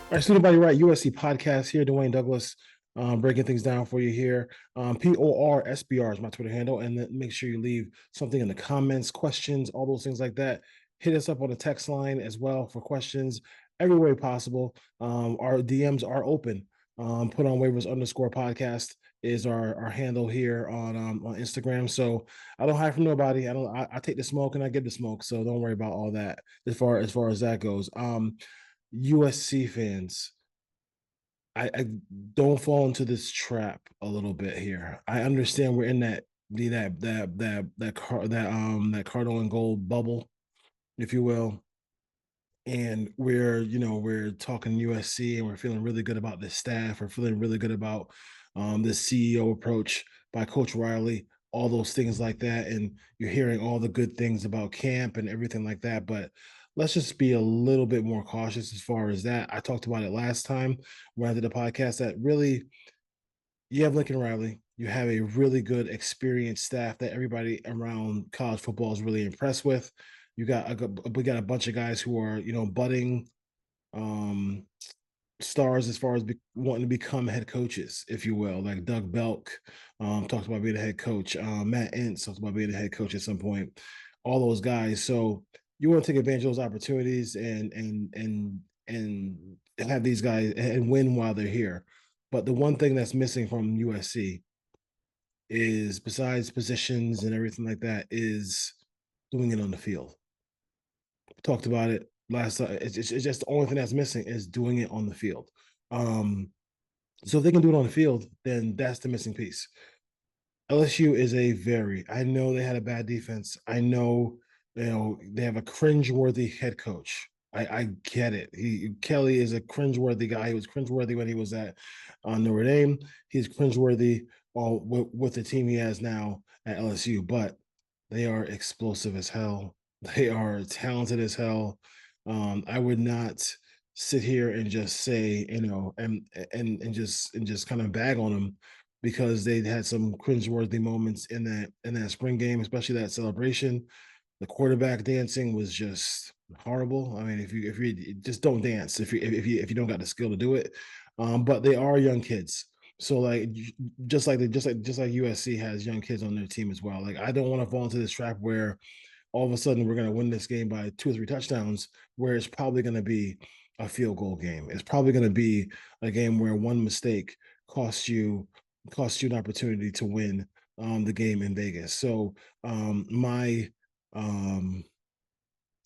All right, student body right, USC podcast here. Dwayne Douglas, breaking things down for you here. PORSBR is my Twitter handle, and then make sure you leave something in the comments, questions, all those things like that. Hit us up on the text line as well for questions every way possible. Our DMs are open. Put on waivers underscore podcast is our handle here on Instagram. So I don't hide from nobody. I take the smoke and I give the smoke. So don't worry about all that as far as that goes. USC fans, I don't fall into this trap a little bit here. I understand we're in that cardinal and gold bubble, if you will, and we're talking USC and we're feeling really good about the staff. We're feeling really good about the CEO approach by Coach Riley, all those things like that, and you're hearing all the good things about camp and everything like that. But let's just be a little bit more cautious as far as that. I talked about it last time when I did the podcast that really you have Lincoln Riley. You have a really good, experienced staff that everybody around college football is really impressed with. We got a bunch of guys who are budding um, stars as far as wanting to become head coaches, if you will. Like Doug Belk talked about being a head coach. Matt Entz talked about being a head coach at some point. All those guys. So you want to take advantage of those opportunities and have these guys and win while they're here. But the one thing that's missing from USC is, besides positions and everything like that, is doing it on the field. We talked about it last time. It's just the only thing that's missing is doing it on the field. Um, so if they can do it on the field, then that's the missing piece. LSU is I know they had a bad defense. I know, they have a cringeworthy head coach. I get it. Kelly is a cringeworthy guy. He was cringeworthy when he was at Notre Dame. He's cringeworthy with the team he has now at LSU, but they are explosive as hell. They are talented as hell. I would not sit here and just say, and just kind of bag on them because they had some cringeworthy moments in that spring game, especially that celebration. The quarterback dancing was just horrible. I mean, if you just don't dance if you don't got the skill to do it. But they are young kids. So like just like USC has young kids on their team as well. Like I don't want to fall into this trap where all of a sudden we're going to win this game by 2 or 3 touchdowns, where it's probably going to be a field goal game. It's probably going to be a game where one mistake costs you an opportunity to win the game in Vegas. So my um,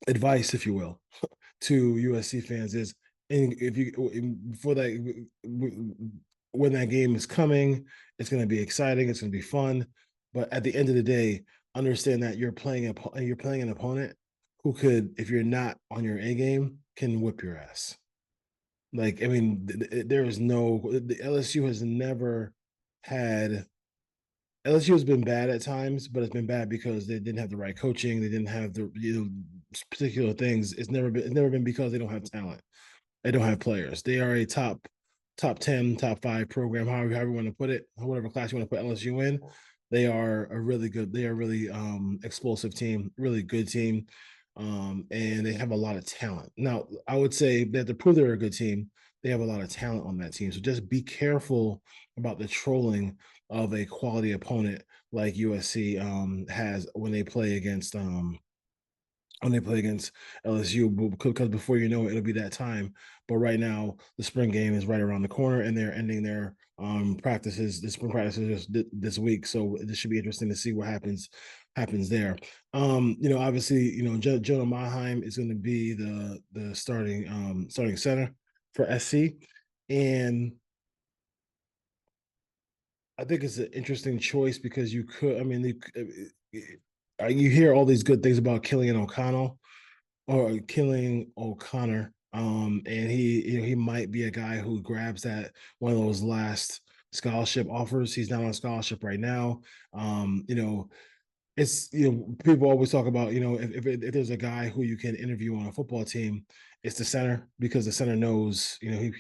advice, if you will, to USC fans is, if you for that when that game is coming, it's going to be exciting. It's going to be fun. But at the end of the day, understand that you're playing an opponent who could, if you're not on your A game, can whip your ass. Like, I mean, there is no the LSU has never had LSU has been bad at times, but it's been bad because they didn't have the right coaching. They didn't have the particular things. It's never been because they don't have talent. They don't have players. They are a top 10, top 5 program, however you want to put it, whatever class you want to put LSU in. They are a really good, they are really explosive team, really good team. And they have a lot of talent. Now, I would say that to prove they're a good team, they have a lot of talent on that team. So just be careful about the trolling of a quality opponent like USC has when they play against LSU, because before you know it, it'll be that time. But right now, the spring game is right around the corner, and they're ending their the spring practices this week. So this should be interesting to see what happens there. Obviously, Jonah Maheim is going to be the starting center for SC, and I think it's an interesting choice because you could, I mean, you hear all these good things about Killian O'Connell or Killing O'Connor. And he might be a guy who grabs that one of those last scholarship offers. He's not on scholarship right now. It's people always talk about if there's a guy who you can interview on a football team, it's the center, because the center knows he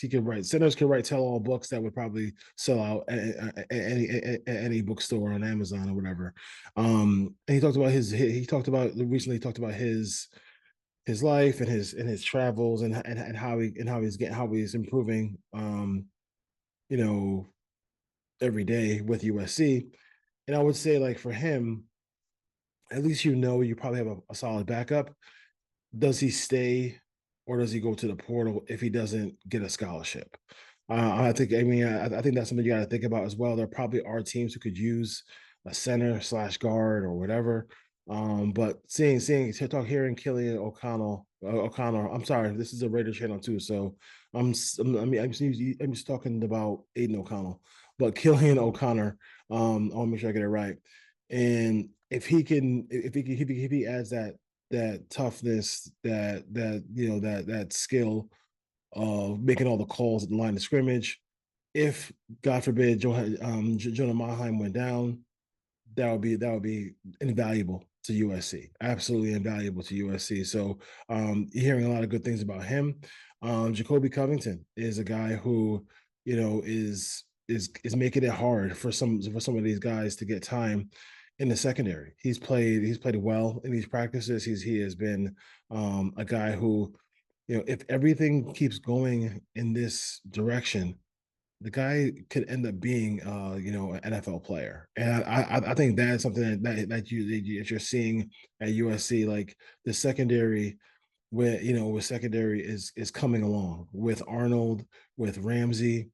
could write centers can write tell all books that would probably sell out at any bookstore on Amazon or whatever. And he talked about his his life and his travels and how he's improving you know every day with USC. And I would say like for him, at least you probably have a solid backup. Does he stay or does he go to the portal if he doesn't get a scholarship? I think that's something you got to think about as well. There probably are teams who could use a center slash guard or whatever. But hearing Killian O'Connor. I'm sorry, this is a Raider channel too, so I'm just talking about Aiden O'Connell, but Killian O'Connor. I want to make sure I get it right. And if he adds that toughness, that skill of making all the calls at the line of scrimmage. If God forbid Jonah Maheim went down, that would be invaluable to USC. Absolutely invaluable to USC. So hearing a lot of good things about him. Jacoby Covington is a guy who is making it hard for some of these guys to get time in the secondary. He's played well in these practices. He has been a guy who, if everything keeps going in this direction, the guy could end up being an NFL player. And I think that's something that you're seeing at USC. Like the secondary, with secondary is coming along with Arnold, with Ramsey.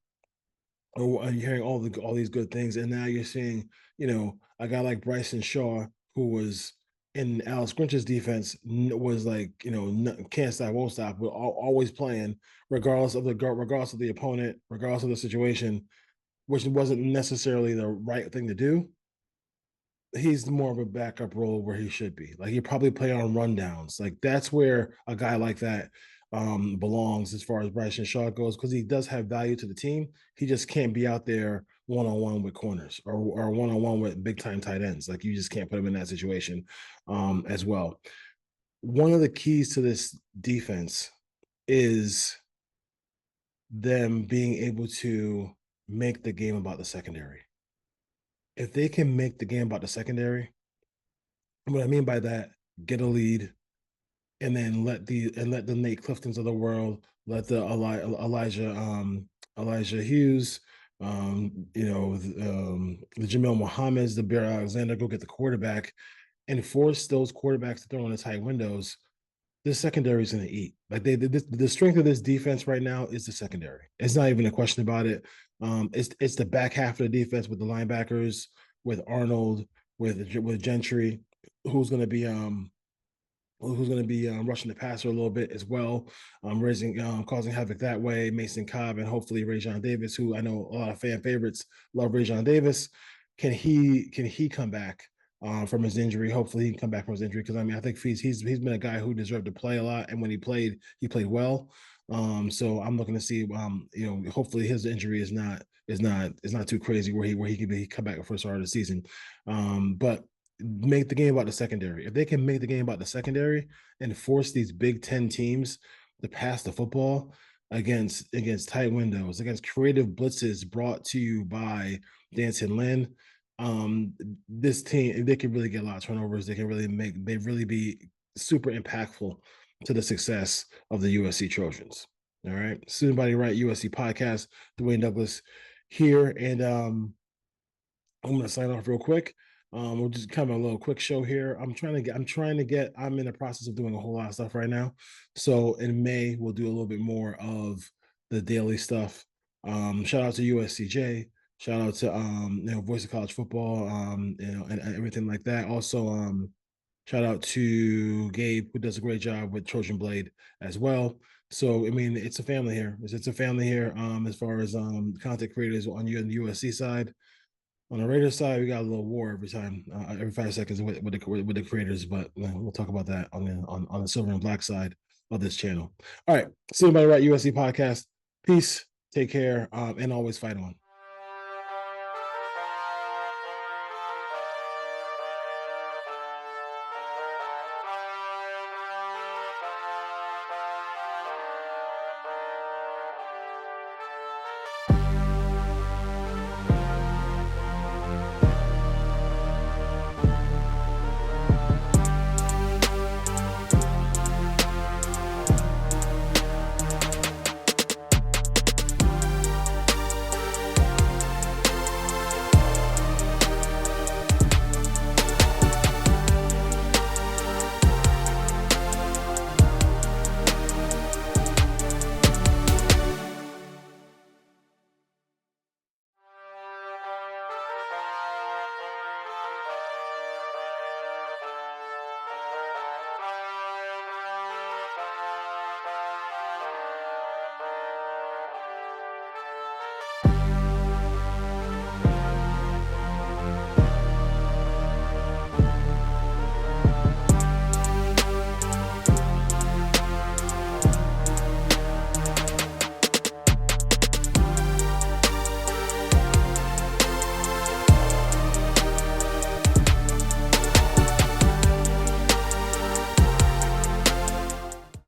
Or you're hearing all these good things, and now you're seeing a guy like Bryson Shaw, who was in Alex Grinch's defense, was like can't stop, won't stop, but always playing regardless of the opponent, regardless of the situation, which wasn't necessarily the right thing to do. He's more of a backup role where he should be. Like he probably play on rundowns. Like that's where a guy like that belongs as far as Bryson Shaw goes, because he does have value to the team. He just can't be out there one on one with corners or one on one with big time tight ends. Like you just can't put him in that situation as well. One of the keys to this defense is them being able to make the game about the secondary. If they can make the game about the secondary, what I mean by that, get a lead, and then let the Nate Cliftons of the world, let the Elijah Hughes, the Jamel Muhammad's, the Bear Alexander go get the quarterback and force those quarterbacks to throw in the tight windows. This secondary is going to eat. Like the strength of this defense right now is the secondary. It's not even a question about it. It's the back half of the defense with the linebackers, with Arnold, with Gentry, who's going to be rushing the passer a little bit as well, causing havoc that way. Mason Cobb and hopefully Rajon Davis, who I know a lot of fan favorites love Rajon Davis. Can he come back from his injury? Hopefully he can come back from his injury, because I think he's been a guy who deserved to play a lot, and when he played well. So I'm looking to see, hopefully his injury is not too crazy where he can come back for the start of the season. But make the game about the secondary. If they can make the game about the secondary and force these Big Ten teams to pass the football against tight windows, against creative blitzes brought to you by Danson Lynn, this team, if they can really get a lot of turnovers, they really be super impactful to the success of the USC Trojans. All right. Student Body Right USC podcast, Dwayne Douglas here. And I'm going to sign off real quick. We'll just kind of a little quick show here. I'm in the process of doing a whole lot of stuff right now. So in May, we'll do a little bit more of the daily stuff. Shout out to USCJ. Shout out to Voice of College Football, and everything like that. Also, shout out to Gabe, who does a great job with Trojan Blade as well. So I mean, it's a family here. It's a family here. As far as content creators on the USC side. On the Raiders side, we got a little war every 5 seconds with the creators, but we'll talk about that on the silver and black side of this channel. All right, see you by the right USC podcast. Peace, take care, and always fight on.